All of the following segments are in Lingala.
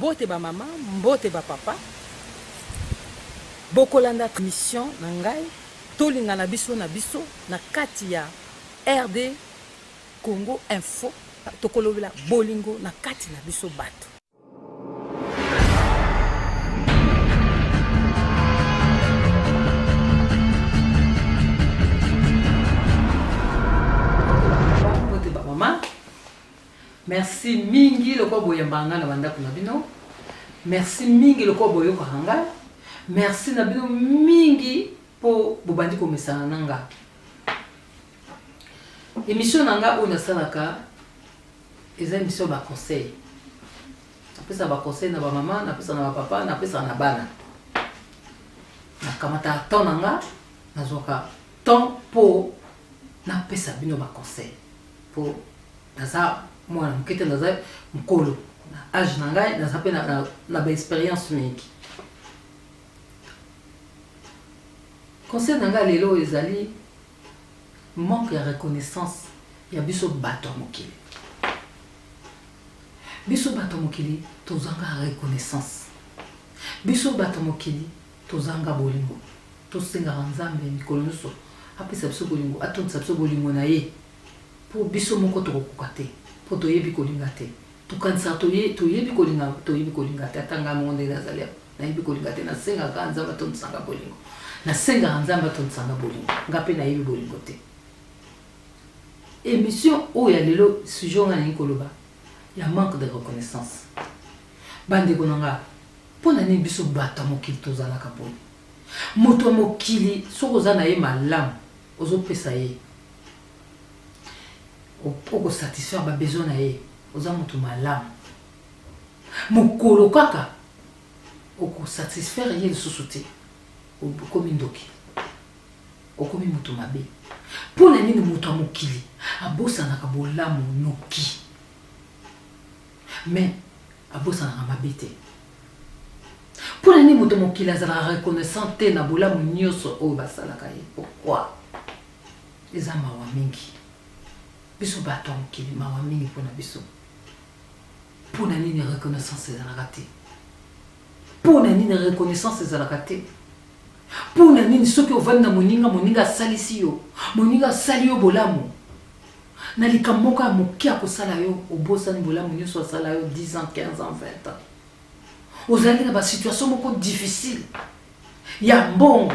mbote ba mama, mbote ba papa. Bokolanda mission na ngai, tolinga na biso na kati ya RD Congo Info, tokolobela bolingo na kati na biso bato. Mbote ba mama. Merci mingi loko boyembanga na banda kuna bino. Merci mingi loko boyoko hanga. Merci na bino mingi po bobandi ko mesana nanga. Émission nanga ona salaka eza émission ba conseil. Napesa ba conseil na ba mama, napesa na ba papa, napesa na bana. Na kamata ton nanga nazoka ton po napesa bino ba conseil. Po naza mwana mkete naza mkolo na âge nanga naza pe na ba expérience mingi. Conseil nanga lelo ezali manque de reconnaissance ya biso bato mokili. Biso bato mokili tozanga reconnaissance. Biso bato mokili tozanga bolingo. Tosenga nzambe mikolo nyonso apesa biso bolingo, atonisa biso bolingo na ye. Po biso moko tokokoka te, po toyebi kolinga te. Tukanisa toyebi kolinga te atanga monde nazali. Nayebi kolinga te na senga ka nzambe atonisanga bolingo. Na senga nzambe atonisanga bolingo. Ngape na yebi bolingo te. Émission oya lelo sujet ngana nkoloba ya manque de reconnaissance. Bande konanga pona ni biso bato mokili tozala kaponi. Moto mokili soko zana ye malamu ozo pesa ye. Oko satisfaire ba besoin na ye. Oza moto malamu. Mokolo kaka oko satisfaire ye le sosote. Okomi ndoki. Okomi moto mabe. Pona nini moto mokili abosana ka bolamu noki. Mais abosana ka mabete. Pona nini moto mokili azala reconnaissant te na bolamu nyoso o basalaka ye. Pourquoi? Eza mawa mingi. Biso bato mokili mawa mingi pona biso. Pona nini reconnaissance ezalaka te. Pona nini reconnaissance ezalaka te. Pona nini soki ovanda moninga salisi yo. Moninga sali yo bolamu. Na likamoka mokia ko sala yo obosani bolamu nyoso sala yo 10 ans, 15 ans, 20 ans. Ozali na ba situation moko difficile. Ya mbongo,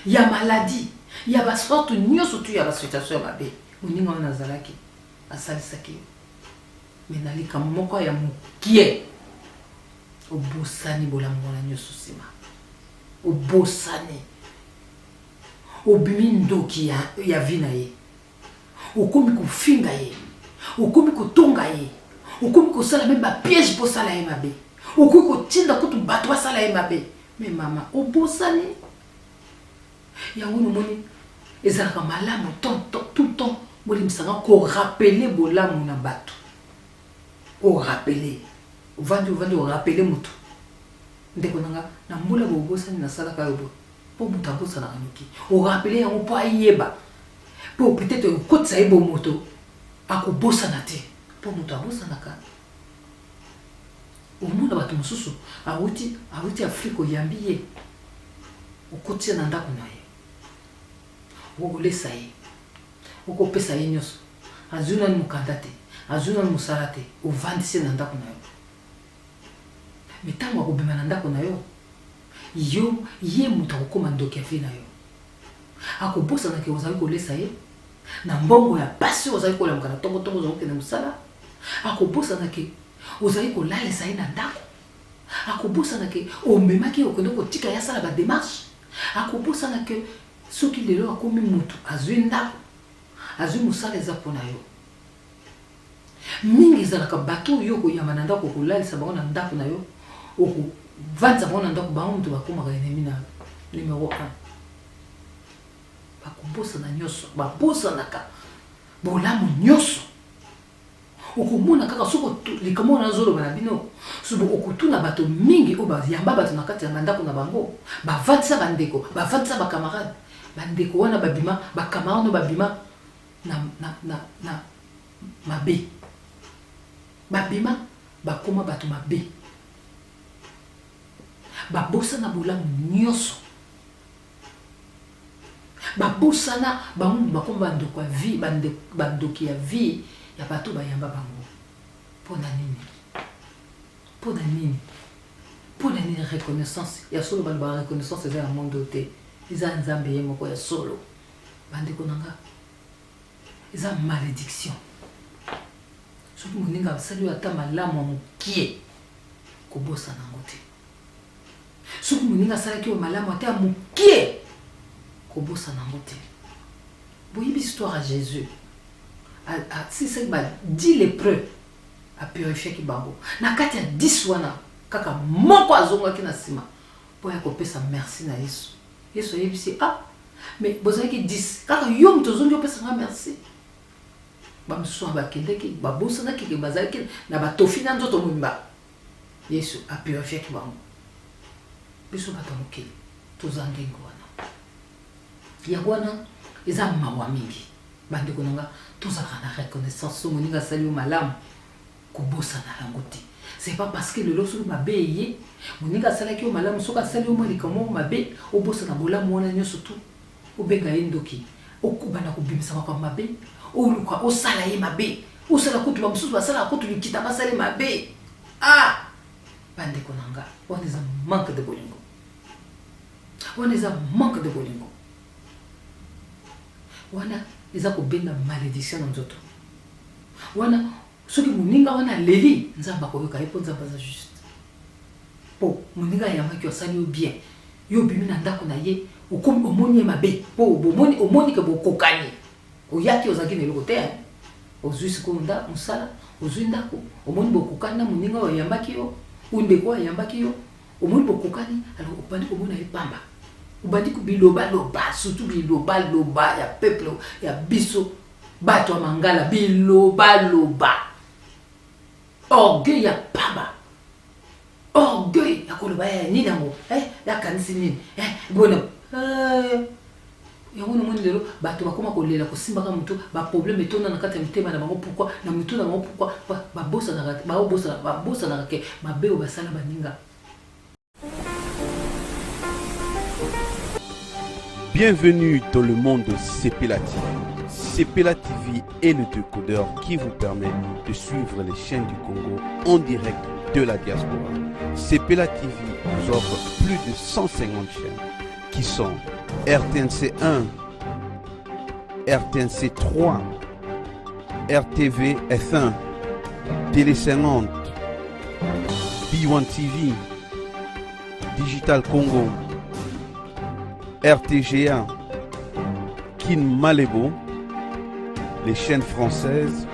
ya maladie, ya ba sorte nyoso tu ya ba situation mabe. Moninga wana zalaki asalisaki. Mais na likamoka ya mokie obosani bolamu wana nyoso sima. Obosani obimi ndoki ya vina ye. Okomi kofinga ye. Okomi kotonga ye. Okomi kosala même ba piège pour sala ye mabe. Okomi kotinda kutu bato ba sala ye mabe. Mais mama obosani yango nomoni ezalaka malamu tout le temps boli misanga ko rappeler bolamu na bato. O rappeler vandi o rappeler mutu. Ndeko nanga na mbula bobosani na sala ka yobo po mutabosa na kanuki o rappeler yango po ayeba po peut-être okotsa ebo moto akobosa na te po mutabosa na ka o muna bato mususu awuti Afrika yambiye okotsa na ndako na ye okolesa ye okopesa ye nyoso azuna mukanda te azuna musala te ovandise na ndako na yo. Metango akobima na ndako na yo ye mutu akokoma ndoki ya na yo akobosana ke ozali kolesa ye na mbongo ya pasi ozali kolamuka na tongo ozokende mosala akobosana ke ozali kolalesa ye na ndako akobosana ke omemaki okende kotika ya sala ba démarche akobosana ke soki lelo akomi mutu azwi ndako azwi mosala eza mpona yo mingi ezalaka bato oyo koyamba na ndako kolalisa bango na ndako na yo oko vanza bona ndako bango mutu bakomaka ennemi na numéro 1 bakobosa na nyoso babosa naka bolamu nyoso okomona kaka soko likamo na zolo bana bino subo okutuna bato mingi o bayamba bato na kati ya ndako na bango bavanza bandeko bavanza ba camarade bandeko wana babima ba camarade babima na mabe babima bakoma bato mabe babosana bolamu nyonso, babosana bango bakomba bandoko ya vie, bandoki ya vie ya bato bayamba bango. Pona nini? Pona nini? Pona nini reconnaissance ya solo ba reconnaissance eza ya monde te, eza nzambe ye moko ya solo. Bandeko nanga eza malédiction. Soki moninga asali ata malamu ya mokie kobosana yango te. Soki moninga asalaki yo malamu ata ya mokie kobosana yango te. Boyebi histoire à Jésus. Si c'est 10 lépreux a purifié ki bango. Na kati ya 10 wana kaka moko azongaki na sima po ya kopesa merci na Yesu. Yesu yebisi mais bozaki 10 kaka yo mtozongi opesa nga merci. Ba msusu bakendeki babosana ki bazaki na batofi na nzoto mwimba. Yesu a purifié ki bango. Biso batamuki tozangengo wana. Ya wana eza mawa mingi. Bandeko nanga tozaka na reconnaissance so moninga sali malamu kobosana yango te. C'est pas parce que le loso mabe ye moninga salaki o malamu soka sali o malika mo mabe obosana bolamu wana nyoso tu obenga ye ndoki okubana kobimisa kwa mabe oluka osala ye mabe osala kutu ba mususu basala kutu likita basala mabe. Bandeko nanga wana eza manque de bolingo, wana eza manque de bolingo, wana eza kobenga malédiction na nzoto. Wana soki moninga wana leli nzamba koyoka ye po nzamba za juste po moninga yamaki osali yo bien yo bimi na ndako na ye okomi omoni mabe po omoni ke bokokani oyaki ozaki na eloko te ozwi sikoyo mosala ozwi ndako omoni bokokani na moninga oyo ayambaki yo undeko oyo ayambaki yo omoni bokokani alors obandi komona ye pamba obandi biloba surtout biloba ya peuple ya biso bato mangala biloba orgueil ya pamba orgueil ya koloba ya nini yango ya kanisi nini bona yango na moni lelo bato bakoma kolela kosimbaka mutu ba problème etona na kati ya mitema na bango pourquoi na mitu na bango pourquoi babosa na ke mabeo basala baninga. Bienvenue dans le monde de Sepela TV. Sepela TV est le décodeur qui vous permet de suivre les chaînes du Congo en direct de la diaspora. Sepela TV vous offre plus de 150 chaînes qui sont RTNC 1, RTNC 3, RTV F1, Télé 50, B1 TV, Digital Congo, RTGA, Kin Malebo, les chaînes françaises,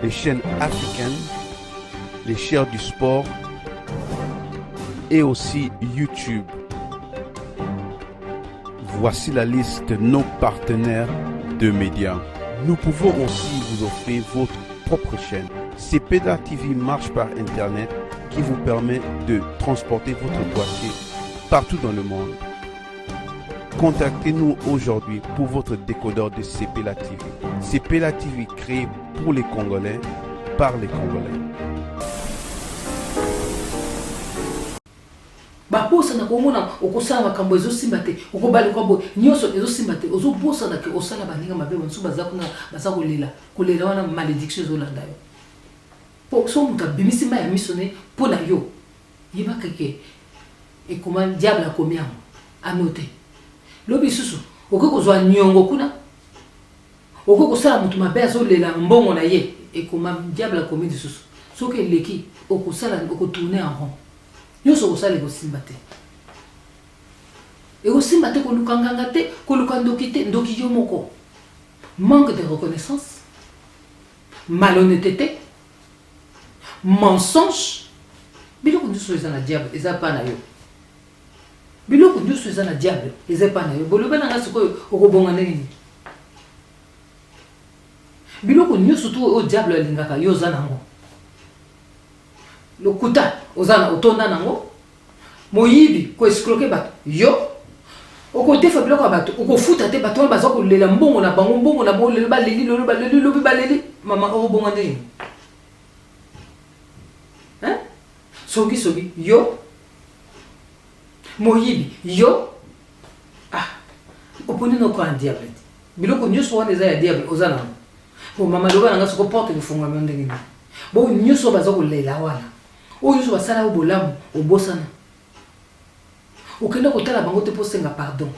les chaînes africaines, les chaînes du sport et aussi YouTube. Voici la liste de nos partenaires de médias. Nous pouvons aussi vous offrir votre propre chaîne. Sepela TV marche par Internet qui vous permet de transporter votre boîtier partout dans le monde. Contactez-nous aujourd'hui pour votre décodeur de Sepela TV. Sepela TV créé pour les Congolais, par les Congolais. Baposa na komona okosala makambo ezosimba te okobali kwa bo nyonso ezosimba te ozobosa na ke osala baninga mabe bonso bazakuna kolela wana malédiction ezolanda yo po so muta bimisima ya misone po na yo yeba keke e comment diable a komi yango anote lobi susu okokozwa nyongo kuna okokosala mutu mabe azolela mbongo na ye e comment diable a komi susu soki leki okosala okotourner en rond. Yoso osale kosimba te. E kosimba te koluka nganga te, koluka ndoki te, ndoki yo moko. Manque de reconnaissance, malhonnêteté, mensonge. Biloko nyonso eza na diable, eza pa na yo. Biloko nyonso eza na diable, eza pa na yo. Boloba na nga sikoyo okobonga nini? Biloko nyonso tu o diable alingaka yo za nango. Lokuta ozana otonda nango moyibi ko escroquer bato yo oko defa biloko bato oko futa te bato baza ko lela mbongo na bango lela baleli lolo baleli mama o bonga ndeni sogi yo moyibi yo oponi noko en diable biloko nyonso wana eza ya diable oza nango bo mama loba nanga soko porte efungwami ndenge nini bo nyonso baza kolela wana oyo nyonso basala yo bolamu obosana okende kotala bango te mpo senga pardon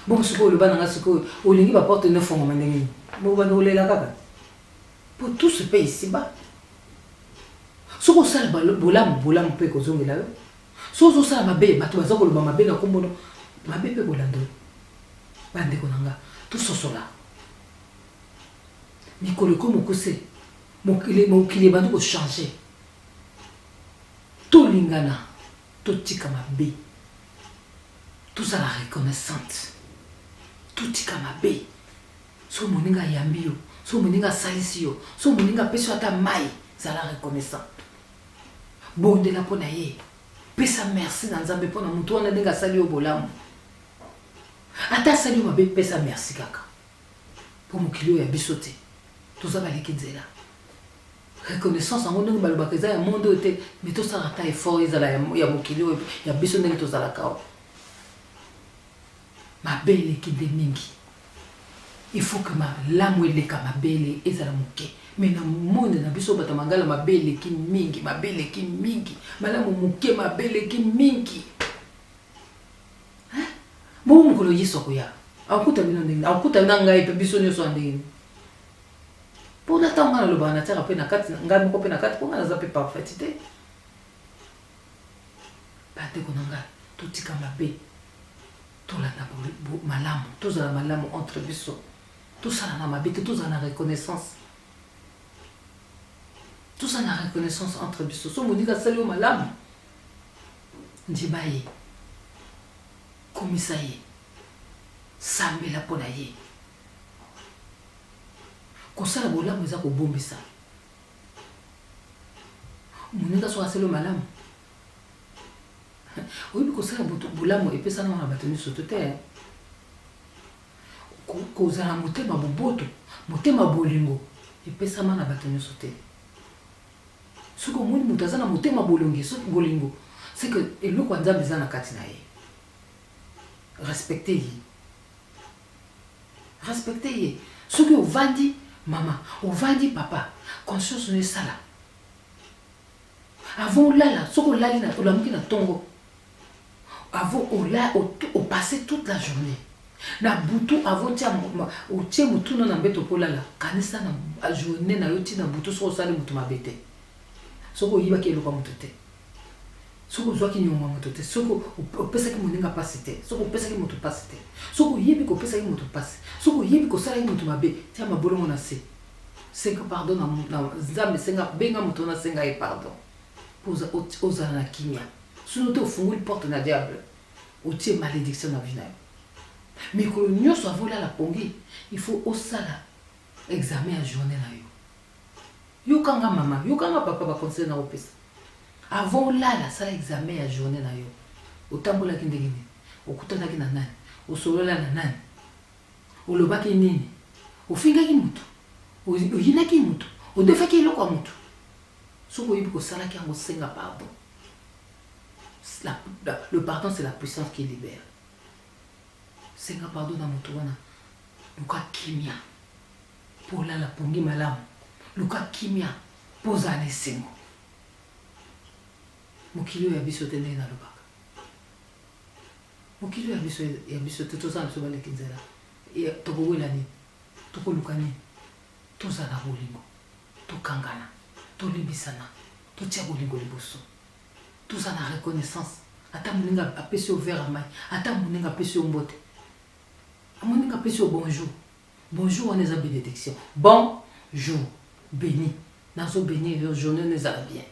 bongo sikoyo oloba nanga sikoyo olingi baporte ne efungwama ndenge nini bo banda kolela kaka po tout se paye ici-bas soki osala bolamu mpe kozongela yo soki ozosala mabe bato baza koloba mabe na kombono mabe mpe kolanda yo bandeko na nga tososola mikolo eko mokuse mokili ebandi kochange tolingana totika mabe tozala reconnaissante totika mabe so moninga ayambi yo so moninga asalisi yo so moninga apesi yo ata mai zala reconnaissant bondela mpo na ye pesa merci na nzambe mpo na motu wana ndenge asali yo bolamu ata asali yo mabe pesa merci kaka mpo mokili oyo ya biso te toza baleki nzela reconnaissance yango ndenge balobaka eza ya monde oyo te me tosala ata effort ezala ya mokili oyo ya biso ndenge tozalaka o mabe eleki nde mingi il faut que malamu eleka mabele ezala moke me na monde na biso bato mangala mabe eleki mingi mabe eleki mingi malamu moke mabe eleki mingi bongo mokolo yesu akoya akuta bino ndenge akuta na ngai mpe biso nyonso ndenge mpo na ntango nga nalobaka natiaka mpe na kati ngai moko mpe na kati mpo nga naza mpe parfaite te bandeko na ngai totika mabe tolanda malamu tozala malamu entre biso tosala na mabe te tozala na reconnaissance tozala na reconnaissance entre biso so moninga asali yo malamu ndima ye komisa ye sambela mpo na ye kosala bolamu eza kobombisa moninga so asali yo malamu oyebi kosala bolamu epesana wana bato nyonso to te kozala motema boboto motema bolingo epesama na bato nyonso te soki omoni moto aza na motema bolingo c'est que eloko ya nzambe eza na kati na ye respecte ye soki ovandi mama ovandi papa conscience no esala avant olala soki olali olamuki na ntongo avant opasser toute la journée na butu avant otie mutu na mbeto polala kanisa na journée na yo tina butu so osali mutu mabe te soko oyibaki eloko ya moto te soko ozwaki nyongo ya moto te soko opesaki moninga pasi te soko opesaki moto pasi te soko oyebi kopesaki moto pasi soko oyebi kosalaki moto mabe tia mabolongo na se senga pardon na nzambe senga benga moto na senga ye pardon mpo ozala na kimia sono te ofungoli porte na diable otie malédiction na vie na yo mikolo nyonso avolala pongi il faut osala examen ya journée na yo yokanga mama yokanga papa baconseil na opesa avant olala sala examen ya journée na yo otambolaki ndenge nini okutanaki na nani osolola na nani olobaki nini ofingaki mutu oyinaki mutu odefaki eloko ya mutu soki oyebi kosalaki yango senga pardon le pardon c'est la puissance qui libère senga pardon na mutu wana luka kimia mpo olala pongi malamu luka kimia mpo ozala na esengo mokili oyo ya biso te ndenge nalobaka mokili oyo ya biso te tozala biso baleki nzela tokowela nini tokoluka nini tozala bolingo tokangana tolimbisana totia bolingo liboso tozala na reconnaissance ata moninga apesi yo verre ya mai ata moninga apesi yo mbote moninga apesi yo bonjour wana eza bénédiction bonjour béni nazo bénir yo journée no ezala bien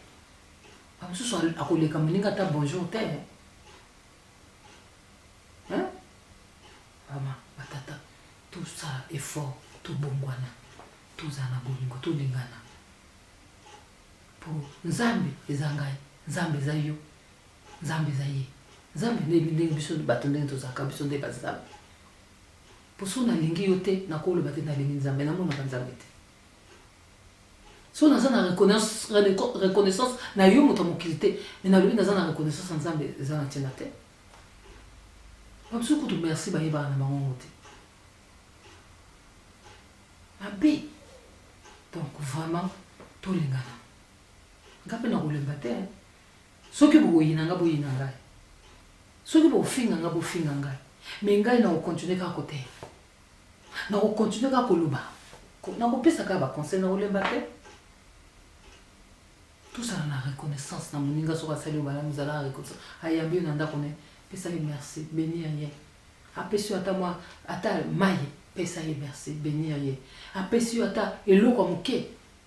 bamosusu akoleka moninga ata bonjour te mama batata tosala effort tobongwana tozala na bolingo tolingana mpo nzambe eza ngai nzambe eza yo nzambe eza ye nzambe ndenge biso bato ndenge tozalaka biso nde banzambe mpo so nalingi yo te nakoloba te nalingi nzambe namonaka nzambe te so naza na reconnaissance na yo moto ya mokili te me nalobi naza na reconnaissance ya nzambe eza na ntina te Bamusu kutu merci bayeba na bango te. Mabe. Donc vraiment tolingana. Ngape na kolemba te. Soki boyina nga boyina ngai. Soki bofinga nga bofinga ngai. Mais ngai na continuer ka côté. Na continuer ka koluba. Na kopesa ka ba conseil na kolemba te. Tout ça na reconnaissance na moninga so basali obala muzala reconnaissance. Ayambi na ndako ne pesa ye merci béni ye. Apesi ata moi ata maye pesa ye merci béni ye. Apesi ata eloko moke.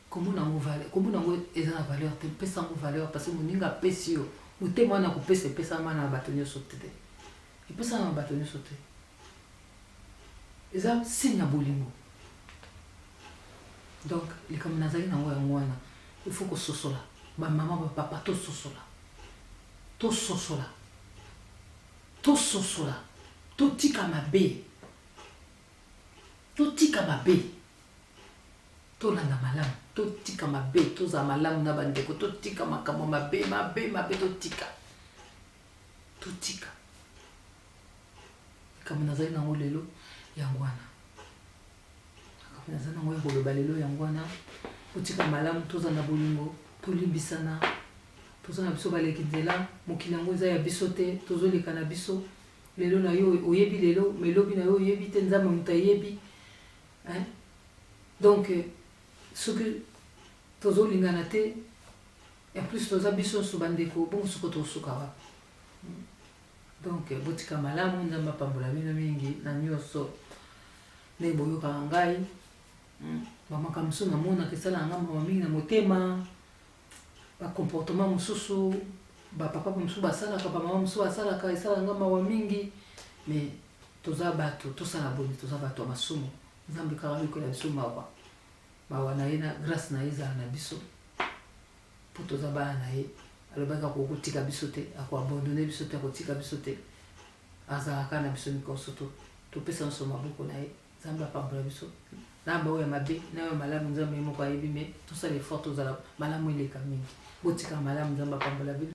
Comment on valeur, comment on est dans la valeur, tu pèses en valeur parce que mon ninga pèse yo, ou t'es moi na coupé pèse en man à bâtonnier sauté, et pèse en bâtonnier sauté. Et ça signe à bolingo. Donc les comme nazari na ngwana, il faut que ce soit là, ba maman ba papa tout ce soit là, tout ce soit là, tout ce soit là, tout tika ma bé, tout tika ma bé. Tolanda malamu totika mabe toza malamu na bandeko totika makambo mabe totika kama nazali nango lelo yangwana kama nazali nango yangolo lelo yangwana totika malamu toza na bolingo tolimbisana toza na biso baleki nzela mokili yango eza ya biso te tozoleka na biso lelo na yo oyebi lelo melobi na yo oyebi te nzambe moto ayebi hein. Donc ce que tozo lingana te et plus toza biso subandeko bon suko to sukawa. Donc botika malamu nzamba pambola bino mingi na nyoso ne boyoka ngai mama kamso na mona kesala nga mama mingi na motema ba comportement mususu ba papa mususu basala ka ba mama mususu basala ka esala nga mama mingi mais toza bato tosala boni toza bato masumu nzambe karabi ko la biso mawa mawana ina grâce na iza na biso poto za ba na ye alobaka ko kutika biso te ako abandonner biso te ko tika biso te azaka na biso mikoso to pesa nso mabuko na ye nzambe apambola biso na ba oya mabe na yo malamu nzambe moko ayebi mais tout ça les fortes za malamu eleka mingi botika malamu nzambe apambola biso